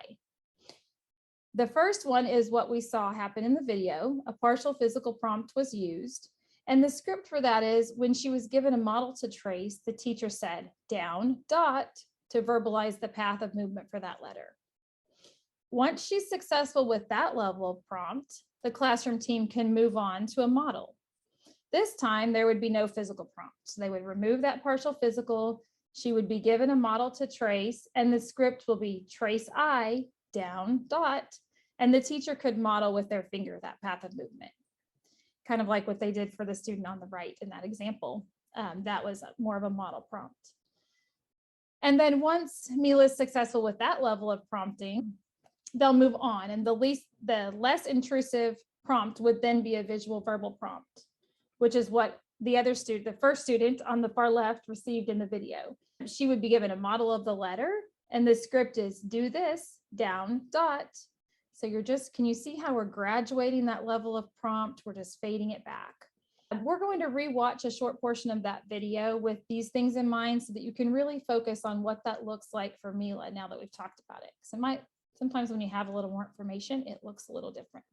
The first one is what we saw happen in the video. A partial physical prompt was used. And the script for that is when she was given a model to trace, the teacher said down, dot, to verbalize the path of movement for that letter. Once she's successful with that level of prompt, the classroom team can move on to a model. This time there would be no physical prompt. So they would remove that partial physical. She would be given a model to trace, and the script will be trace I, down, dot, and the teacher could model with their finger that path of movement. Kind of like what they did for the student on the right in that example. That was more of a model prompt. And then once Mila is successful with that level of prompting, they'll move on, and the less intrusive prompt would then be a visual verbal prompt, which is what the first student on the far left received in the video. She would be given a model of the letter, and the script is do this, down, dot. So can you see how we're graduating that level of prompt? We're just fading it back. We're going to rewatch a short portion of that video with these things in mind so that you can really focus on what that looks like for Mila now that we've talked about it. Because sometimes when you have a little more information, it looks a little different.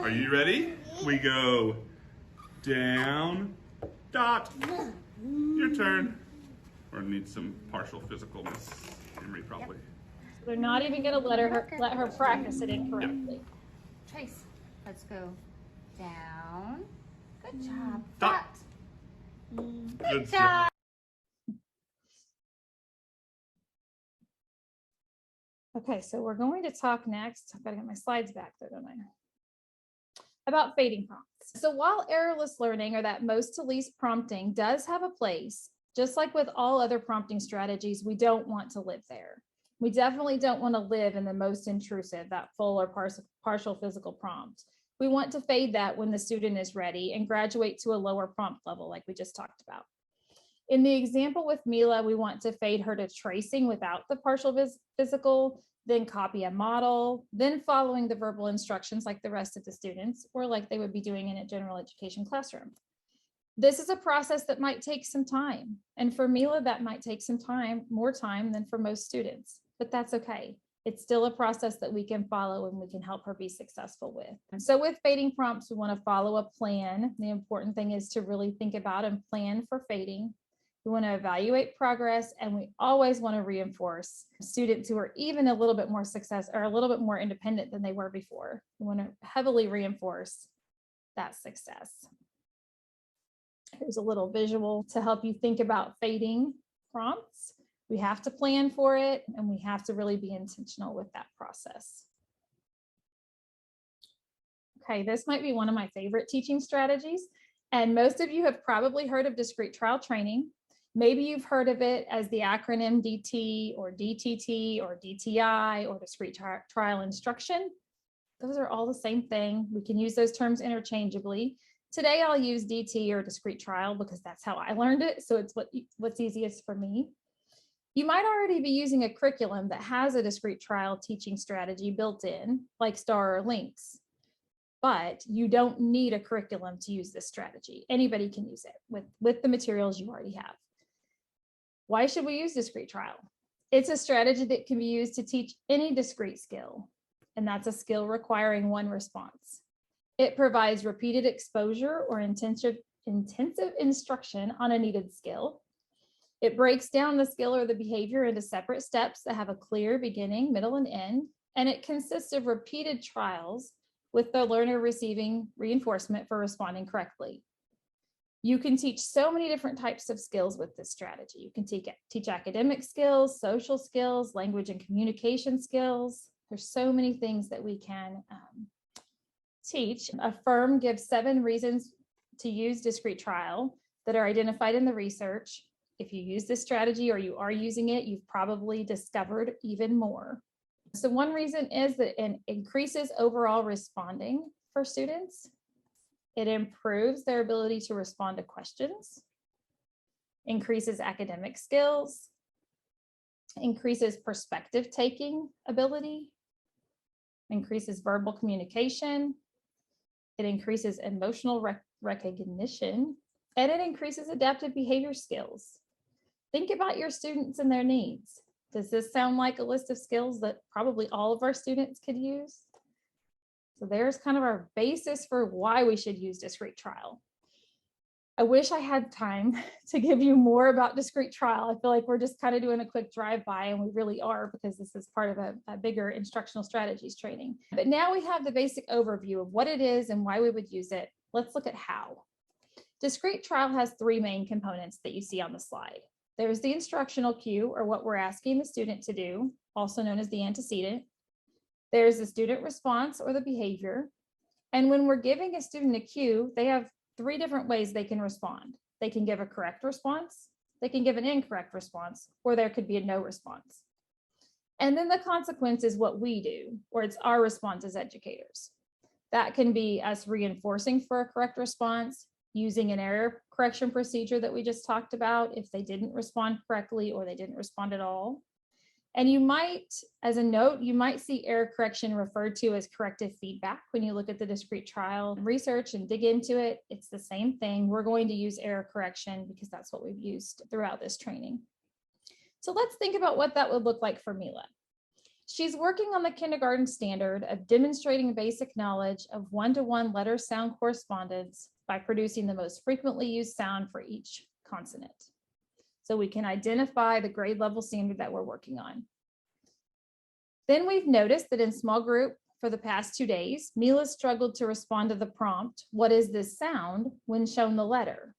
Are you ready? We go down, dot. Your turn. Or need some partial physicalness, Emery probably. So they're not even going to let her practice it incorrectly. Yep. Trace, let's go down. Good job. Dot. Good job. Okay, so we're going to talk next. I've got to get my slides back there, don't I? About fading prompts. So while errorless learning, or that most to least prompting, does have a place, just like with all other prompting strategies, we don't want to live there. We definitely don't want to live in the most intrusive, that full or partial physical prompt. We want to fade that when the student is ready and graduate to a lower prompt level like we just talked about. In the example with Mila, we want to fade her to tracing without the partial physical, then copy a model, then following the verbal instructions like the rest of the students, or like they would be doing in a general education classroom. This is a process that might take some time. And for Mila, that might take some time, more time than for most students, but that's okay. It's still a process that we can follow and we can help her be successful with. And so with fading prompts, we want to follow a plan. The important thing is to really think about and plan for fading. We want to evaluate progress, and we always want to reinforce students who are even a little bit more a little bit more independent than they were before. We want to heavily reinforce that success. Here's a little visual to help you think about fading prompts. We have to plan for it, and we have to really be intentional with that process. Okay, this might be one of my favorite teaching strategies, and most of you have probably heard of discrete trial training. Maybe you've heard of it as the acronym DT or DTT or DTI or discrete trial instruction. Those are all the same thing. We can use those terms interchangeably. Today I'll use DT or discrete trial because that's how I learned it. So it's what's easiest for me. You might already be using a curriculum that has a discrete trial teaching strategy built in, like STAR or LINKS. but you don't need a curriculum to use this strategy. Anybody can use it with the materials you already have. Why should we use discrete trial? It's a strategy that can be used to teach any discrete skill, and that's a skill requiring one response. It provides repeated exposure or intensive instruction on a needed skill. It breaks down the skill or the behavior into separate steps that have a clear beginning, middle, and end, and it consists of repeated trials with the learner receiving reinforcement for responding correctly. You can teach so many different types of skills with this strategy. You can teach academic skills, social skills, language and communication skills. There's so many things that we can teach. A firm gives 7 reasons to use discrete trial that are identified in the research. If you use this strategy or you are using it, you've probably discovered even more. So one reason is that it increases overall responding for students. It improves their ability to respond to questions, increases academic skills, increases perspective taking ability, increases verbal communication, it increases emotional recognition, and it increases adaptive behavior skills. Think about your students and their needs. Does this sound like a list of skills that probably all of our students could use? So there's kind of our basis for why we should use discrete trial. I wish I had time to give you more about discrete trial. I feel like we're just kind of doing a quick drive-by, and we really are, because this is part of a bigger instructional strategies training. But now we have the basic overview of what it is and why we would use it. Let's look at how. Discrete trial has 3 main components that you see on the slide. There's the instructional cue, or what we're asking the student to do, also known as the antecedent. There's the student response, or the behavior. And when we're giving a student a cue, they have 3 different ways they can respond. They can give a correct response, they can give an incorrect response, or there could be a no response. And then the consequence is what we do, or it's our response as educators. That can be us reinforcing for a correct response, using an error correction procedure that we just talked about if they didn't respond correctly or they didn't respond at all. And you might, as a note, you might see error correction referred to as corrective feedback when you look at the discrete trial research and dig into it. It's the same thing. We're going to use error correction because that's what we've used throughout this training. So let's think about what that would look like for Mila. She's working on the kindergarten standard of demonstrating basic knowledge of one-to-one letter sound correspondence by producing the most frequently used sound for each consonant. So we can identify the grade level standard that we're working on. Then we've noticed that in small group for the past 2 days, Mila struggled to respond to the prompt, "What is this sound?" when shown the letter.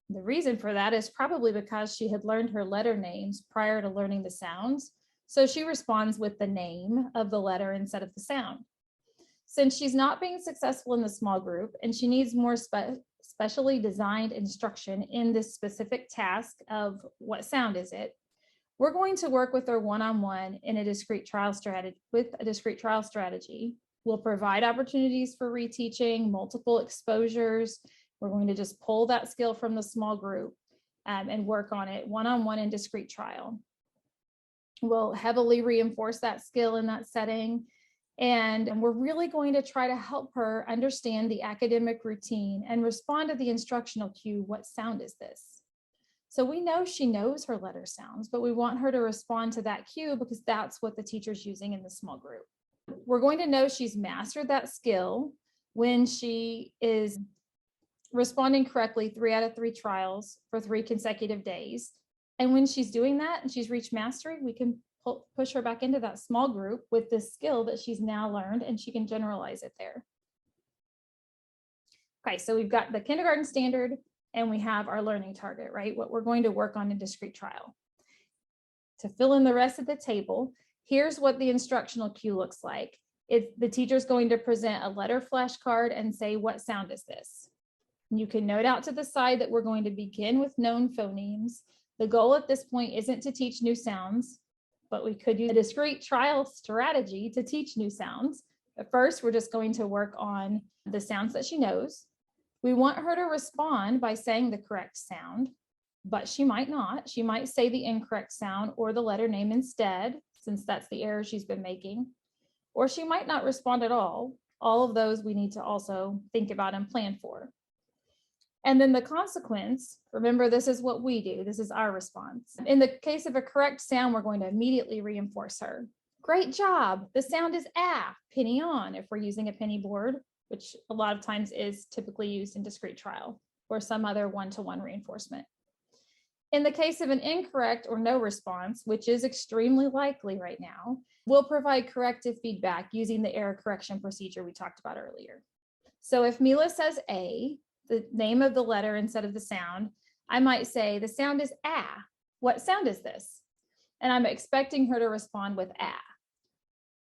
The reason for that is probably because she had learned her letter names prior to learning the sounds. So she responds with the name of the letter instead of the sound. Since she's not being successful in the small group and she needs more specially designed instruction in this specific task of what sound is it, we're going to work with her one-on-one in a discrete trial strategy We'll provide opportunities for reteaching, multiple exposures. We're going to just pull that skill from the small group and work on it one-on-one in discrete trial. We'll heavily reinforce that skill in that setting. And we're really going to try to help her understand the academic routine and respond to the instructional cue, "What sound is this?" So we know she knows her letter sounds, but we want her to respond to that cue because that's what the teacher's using in the small group. We're going to know she's mastered that skill when she is responding correctly 3 out of 3 trials for 3 consecutive days. And when she's doing that and she's reached mastery, we can push her back into that small group with this skill that she's now learned, and she can generalize it there. Okay, so we've got the kindergarten standard and we have our learning target, right? What we're going to work on in discrete trial. To fill in the rest of the table, here's what the instructional cue looks like. The teacher's going to present a letter flashcard and say, "What sound is this?" And you can note out to the side that we're going to begin with known phonemes. The goal at this point isn't to teach new sounds, but we could use a discrete trial strategy to teach new sounds. But first, we're just going to work on the sounds that she knows. We want her to respond by saying the correct sound, but she might not. She might say the incorrect sound or the letter name instead, since that's the error she's been making. Or she might not respond at all. All of those we need to also think about and plan for. And then the consequence, remember, this is what we do. This is our response. In the case of a correct sound, we're going to immediately reinforce her. Great job. The sound is ah, penny on, if we're using a penny board, which a lot of times is typically used in discrete trial or some other one-to-one reinforcement. In the case of an incorrect or no response, which is extremely likely right now, we'll provide corrective feedback using the error correction procedure we talked about earlier. So if Mila says A, the name of the letter instead of the sound, I might say, the sound is ah. What sound is this? And I'm expecting her to respond with ah.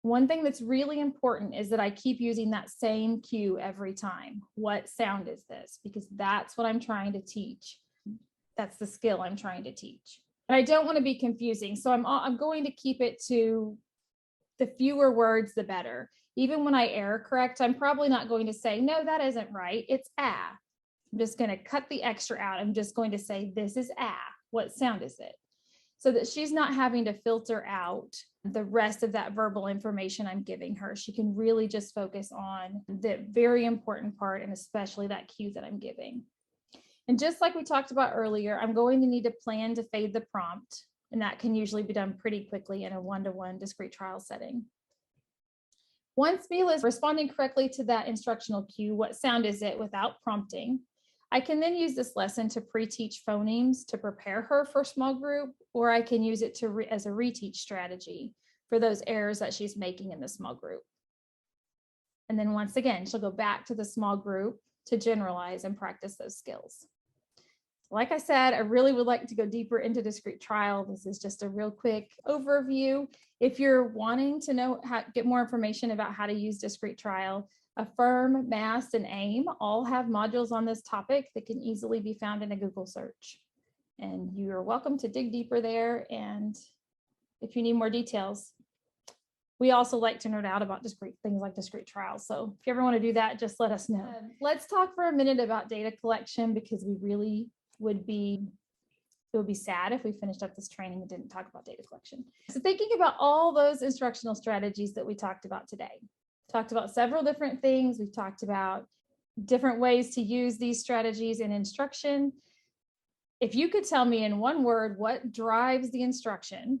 One thing that's really important is that I keep using that same cue every time. What sound is this? Because that's what I'm trying to teach. That's the skill I'm trying to teach. And I don't want to be confusing. So I'm going to keep it to the fewer words, the better. Even when I error correct, I'm probably not going to say, no, that isn't right. It's ah. I'm just going to cut the extra out. I'm just going to say, this is ah. What sound is it? So that she's not having to filter out the rest of that verbal information I'm giving her. She can really just focus on the very important part, and especially that cue that I'm giving. And just like we talked about earlier, I'm going to need to plan to fade the prompt, and that can usually be done pretty quickly in a one-to-one discrete trial setting. Once Mila is responding correctly to that instructional cue, what sound is it, without prompting, I can then use this lesson to pre-teach phonemes to prepare her for small group, or I can use it as a reteach strategy for those errors that she's making in the small group. And then once again, she'll go back to the small group to generalize and practice those skills. Like I said, I really would like to go deeper into discrete trial. This is just a real quick overview. If you're wanting to know get more information about how to use discrete trial, Affirm, MAST, and AIM all have modules on this topic that can easily be found in a Google search. And you're welcome to dig deeper there. And if you need more details, we also like to nerd out about discrete things like discrete trials. So if you ever want to do that, just let us know. Let's talk for a minute about data collection, because we really it would be sad if we finished up this training and didn't talk about data collection. So thinking about all those instructional strategies that we talked about today, talked about several different things. We've talked about different ways to use these strategies in instruction. If you could tell me in one word what drives the instruction,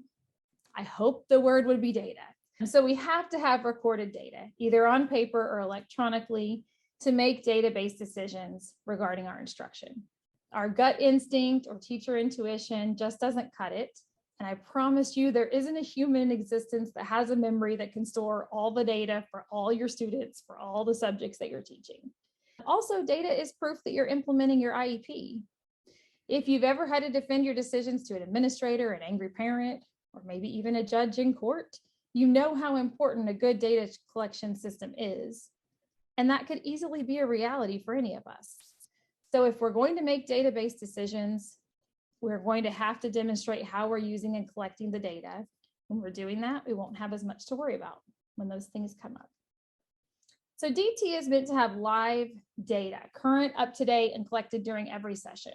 I hope the word would be data. So we have to have recorded data, either on paper or electronically, to make database decisions regarding our instruction. Our gut instinct or teacher intuition just doesn't cut it. And I promise you, there isn't a human in existence that has a memory that can store all the data for all your students, for all the subjects that you're teaching. Also, data is proof that you're implementing your IEP. If you've ever had to defend your decisions to an administrator, an angry parent, or maybe even a judge in court, you know how important a good data collection system is. And that could easily be a reality for any of us. So if we're going to make database decisions, we're going to have to demonstrate how we're using and collecting the data. When we're doing that, we won't have as much to worry about when those things come up. So DT is meant to have live data, current, up to date, and collected during every session.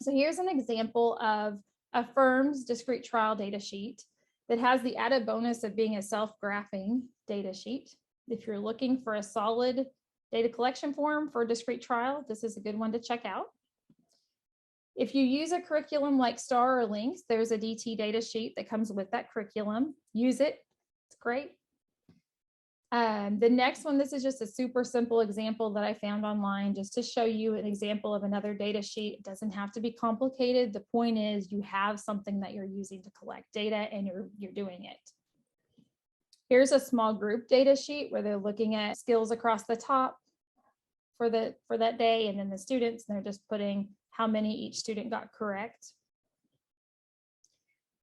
So here's an example of Affirm's discrete trial data sheet that has the added bonus of being a self-graphing data sheet. If you're looking for a solid data collection form for a discrete trial, this is a good one to check out. If you use a curriculum like STAR or LINKS, there's a DT data sheet that comes with that curriculum. Use it, it's great. The next one, this is just a super simple example that I found online just to show you an example of another data sheet. It doesn't have to be complicated. The point is you have something that you're using to collect data and you're doing it. Here's a small group data sheet where they're looking at skills across the top for that day, and then the students, and they're just putting how many each student got correct.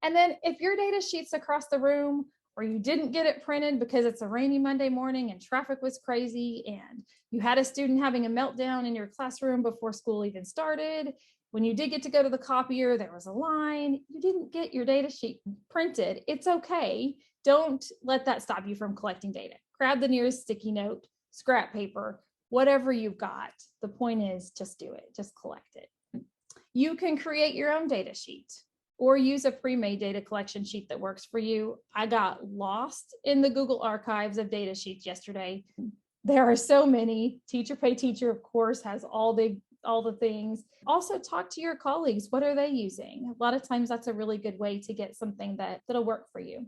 And then if your data sheet's across the room, or you didn't get it printed because it's a rainy Monday morning and traffic was crazy, and you had a student having a meltdown in your classroom before school even started, when you did get to go to the copier, there was a line, you didn't get your data sheet printed, it's okay. Don't let that stop you from collecting data. Grab the nearest sticky note, scrap paper, whatever you've got. The point is just do it, just collect it. You can create your own data sheet or use a pre-made data collection sheet that works for you. I got lost in the Google archives of data sheets yesterday. There are so many. Teacher Pay Teacher, of course, has all the things. Also talk to your colleagues. What are they using? A lot of times that's a really good way to get something that'll work for you.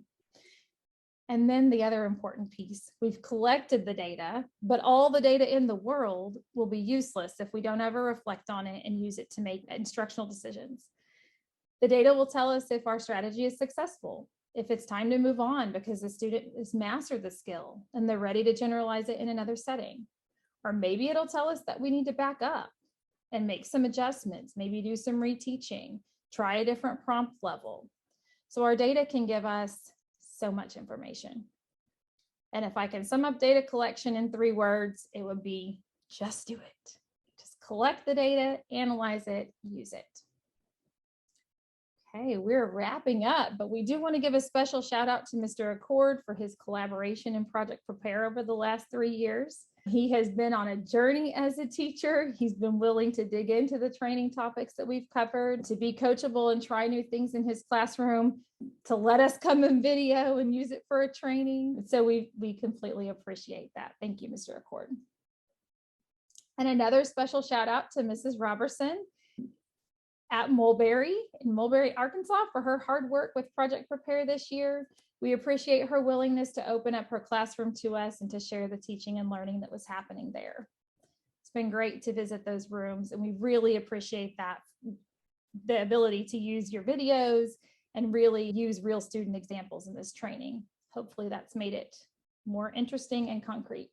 And then the other important piece, we've collected the data, but all the data in the world will be useless if we don't ever reflect on it and use it to make instructional decisions. The data will tell us if our strategy is successful, if it's time to move on because the student has mastered the skill and they're ready to generalize it in another setting. Or maybe it'll tell us that we need to back up and make some adjustments, maybe do some reteaching, try a different prompt level. So our data can give us so much information. And if I can sum up data collection in 3 words, it would be just do it. Just collect the data, analyze it, use it. Okay, we're wrapping up, but we do want to give a special shout out to Mr. Accord for his collaboration in Project Prepare over the last 3 years. He has been on a journey as a teacher. He's been willing to dig into the training topics that we've covered, to be coachable and try new things in his classroom, to let us come in video and use it for a training. So we completely appreciate that. Thank you, Mr. Accord. And another special shout out to Mrs. Robertson at Mulberry in Mulberry, Arkansas, for her hard work with Project Prepare this year. We appreciate her willingness to open up her classroom to us and to share the teaching and learning that was happening there. It's been great to visit those rooms, and we really appreciate that, the ability to use your videos and really use real student examples in this training. Hopefully that's made it more interesting and concrete.